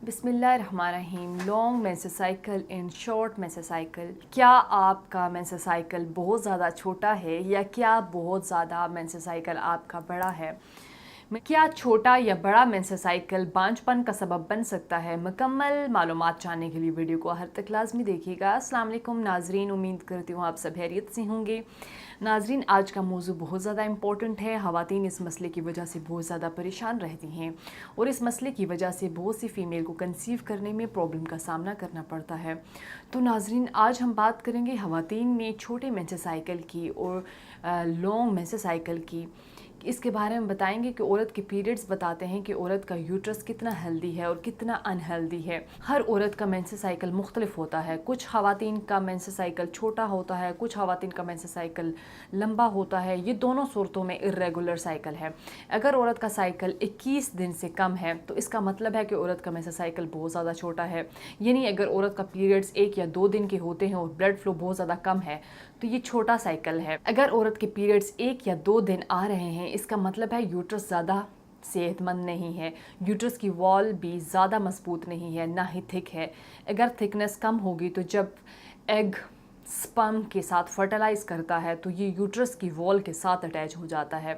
بسم اللہ الرحمن الرحیم۔ Long menses cycle and short menses cycle. کیا آپ کا مینسس سائیکل بہت زیادہ چھوٹا ہے یا کیا بہت زیادہ مینسس سائیکل آپ کا بڑا ہے؟ کیا چھوٹا یا بڑا مینسس سائیکل بانجھ پن کا سبب بن سکتا ہے؟ مکمل معلومات جاننے کے لیے ویڈیو کو آخر تک لازمی دیکھیے گا۔ السلام علیکم ناظرین، امید کرتی ہوں آپ سب خیریت سے ہوں گے۔ ناظرین، آج کا موضوع بہت زیادہ امپورٹنٹ ہے۔ خواتین اس مسئلے کی وجہ سے بہت زیادہ پریشان رہتی ہیں اور اس مسئلے کی وجہ سے بہت سی فیمیل کو کنسیو کرنے میں پرابلم کا سامنا کرنا پڑتا ہے۔ تو ناظرین، آج ہم بات کریں گے خواتین میں چھوٹے مینسس سائیکل کی اور لانگ مینسس سائیکل کی۔ اس کے بارے میں بتائیں گے کہ عورت کے پیریڈز بتاتے ہیں کہ عورت کا یوٹرس کتنا ہیلدی ہے اور کتنا ان ہیلدی ہے۔ ہر عورت کا مینسس سائیکل مختلف ہوتا ہے۔ کچھ خواتین کا مینسس سائیکل چھوٹا ہوتا ہے، کچھ خواتین کا مینسس سائیکل لمبا ہوتا ہے۔ یہ دونوں صورتوں میں irregular سائیکل ہے۔ اگر عورت کا سائیکل 21 دن سے کم ہے تو اس کا مطلب ہے کہ عورت کا مینسس سائیکل بہت زیادہ چھوٹا ہے۔ یعنی اگر عورت کا پیریڈز 1 یا 2 دن کے ہوتے ہیں اور بلڈ فلو بہت زیادہ کم ہے تو یہ چھوٹا سائیکل ہے۔ اگر عورت کے پیریڈز 1 یا 2 دن آ رہے ہیں، اس کا مطلب ہے یوٹرس زیادہ صحت مند نہیں ہے، یوٹرس کی وال بھی زیادہ مضبوط نہیں ہے، نہ ہی تھک ہے۔ اگر تھکنس کم ہوگی تو جب ایگ سپرم کے ساتھ فرٹیلائز کرتا ہے تو یہ یوٹرس کی وال کے ساتھ اٹیچ ہو جاتا ہے۔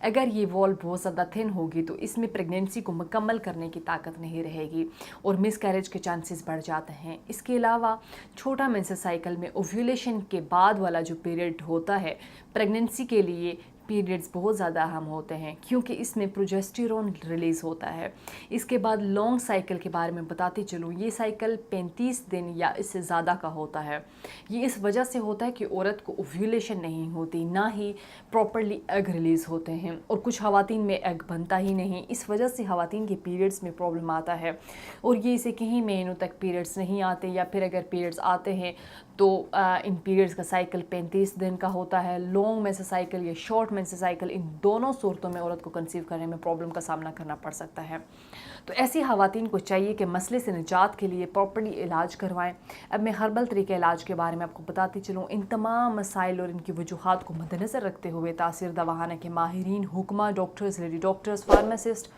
اگر یہ وال بہت زیادہ تھن ہوگی تو اس میں پریگنینسی کو مکمل کرنے کی طاقت نہیں رہے گی اور مس کیریج کے چانسز بڑھ جاتے ہیں۔ اس کے علاوہ چھوٹا مینسس سائیکل میں اوویولیشن کے بعد والا جو پیریڈ ہوتا ہے، پریگنینسی کے لیے پیریڈز بہت زیادہ اہم ہوتے ہیں کیونکہ اس میں پروجسٹیرون ریلیز ہوتا ہے۔ اس کے بعد لانگ سائیکل کے بارے میں بتاتی چلوں، یہ سائیکل 35 دن یا اس سے زیادہ کا ہوتا ہے۔ یہ اس وجہ سے ہوتا ہے کہ عورت کو اوویولیشن نہیں ہوتی، نہ ہی پراپرلی ایگ ریلیز ہوتے ہیں اور کچھ خواتین میں ایگ بنتا ہی نہیں۔ اس وجہ سے خواتین کے پیریڈز میں پرابلم آتا ہے اور یہ اسے کہیں مہینوں تک پیریڈز نہیں آتے، یا پھر اگر پیریڈز آتے ہیں تو ان پیریڈز کا سائیکل 35 دن کا ہوتا ہے۔ لانگ مینسس سائیکل یا شارٹ مینسس سائیکل، ان دونوں صورتوں میں عورت کو کنسیو کرنے میں پرابلم کا سامنا کرنا پڑ سکتا ہے۔ تو ایسی خواتین کو چاہیے کہ مسئلے سے نجات کے لیے پراپرلی علاج کروائیں۔ اب میں ہربل طریقہ علاج کے بارے میں آپ کو بتاتی چلوں۔ ان تمام مسائل اور ان کی وجوہات کو مد نظر رکھتے ہوئے تاثیر دواخانہ کے ماہرین، حکمہ، ڈاکٹرز، لیڈی ڈاکٹرز، فارماسسٹ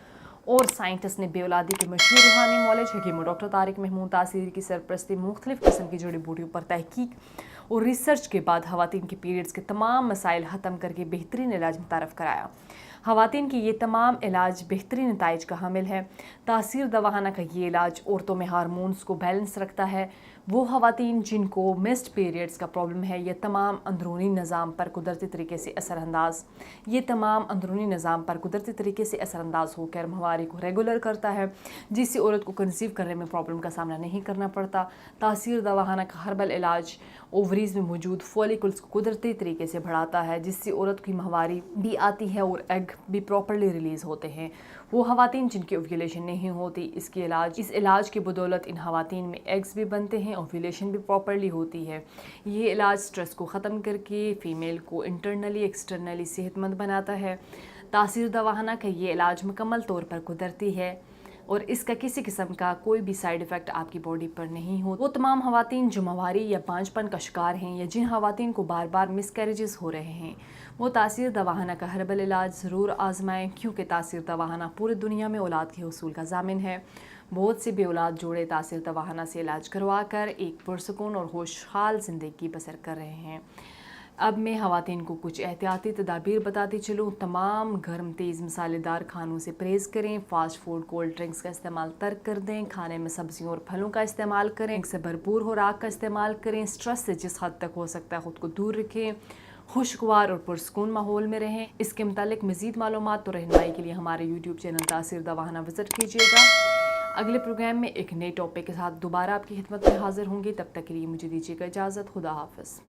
اور سائنٹسٹ نے بے اولادی کے مشہور روحانی مولج حکیم و ڈاکٹر طارق محمود تاثیر کی سرپرستی مختلف قسم کی جڑی بوٹیوں پر تحقیق اور ریسرچ کے بعد خواتین کے پیریڈز کے تمام مسائل ختم کر کے بہترین علاج متعارف کرایا۔ خواتین کی یہ تمام علاج بہترین نتائج کا حامل ہے۔ تاثیر دواخانہ کا یہ علاج عورتوں میں ہارمونز کو بیلنس رکھتا ہے۔ وہ خواتین جن کو مسڈ پیریڈز کا پرابلم ہے، یہ تمام اندرونی نظام پر قدرتی طریقے سے اثر انداز ہو کر ماہواری کو ریگولر کرتا ہے، جس سے عورت کو کنسیو کرنے میں پرابلم کا سامنا نہیں کرنا پڑتا۔ تاثیر دواخانہ کا ہربل علاج اووریز میں موجود فولیکلز کو قدرتی طریقے سے بڑھاتا ہے، جس سے عورت کی ماہواری بھی آتی ہے اور ایگ بھی پراپرلی ریلیز ہوتے ہیں۔ وہ خواتین جن کی اوویولیشن نہیں ہوتی، اس علاج کی بدولت ان خواتین میں ایگز بھی بنتے ہیں، اوویولیشن بھی پراپرلی ہوتی ہے۔ یہ علاج سٹریس کو ختم کر کے فیمیل کو انٹرنلی ایکسٹرنلی صحت مند بناتا ہے۔ تاثیر دواخانہ کا یہ علاج مکمل طور پر قدرتی ہے اور اس کا کسی قسم کا کوئی بھی سائیڈ ایفیکٹ آپ کی باڈی پر نہیں ہوتا۔ وہ تمام خواتین جو ماہواری یا بانجھ پن کا شکار ہیں یا جن خواتین کو بار بار مس کیریجز ہو رہے ہیں، وہ تاثیر دواخانہ کا ہربل علاج ضرور آزمائیں، کیونکہ تاثیر دواخانہ پوری دنیا میں اولاد کے حصول کا ضامن ہے۔ بہت سے بے اولاد جوڑے تاثیر دواخانہ سے علاج کروا کر ایک پرسکون اور خوشحال زندگی بسر کر رہے ہیں۔ اب میں خواتین کو کچھ احتیاطی تدابیر بتاتی چلوں۔ تمام گرم تیز مسالے دار کھانوں سے پرہیز کریں، فاسٹ فوڈ، کولڈ ڈرنکس کا استعمال ترک کر دیں، کھانے میں سبزیوں اور پھلوں کا استعمال کریں، سے بھرپور خوراک کا استعمال کریں، سٹریس سے جس حد تک ہو سکتا ہے خود کو دور رکھیں، خوشگوار اور پرسکون ماحول میں رہیں۔ اس کے متعلق مزید معلومات اور رہنمائی کے لیے ہمارے یوٹیوب چینل تاثیر دواخانہ وزٹ کیجیے گا۔ اگلے پروگرام میں ایک نئے ٹاپک کے ساتھ دوبارہ آپ کی خدمت میں حاضر ہوں گی۔ تب تک کے لیے مجھے دیجیے گا اجازت۔ خدا حافظ۔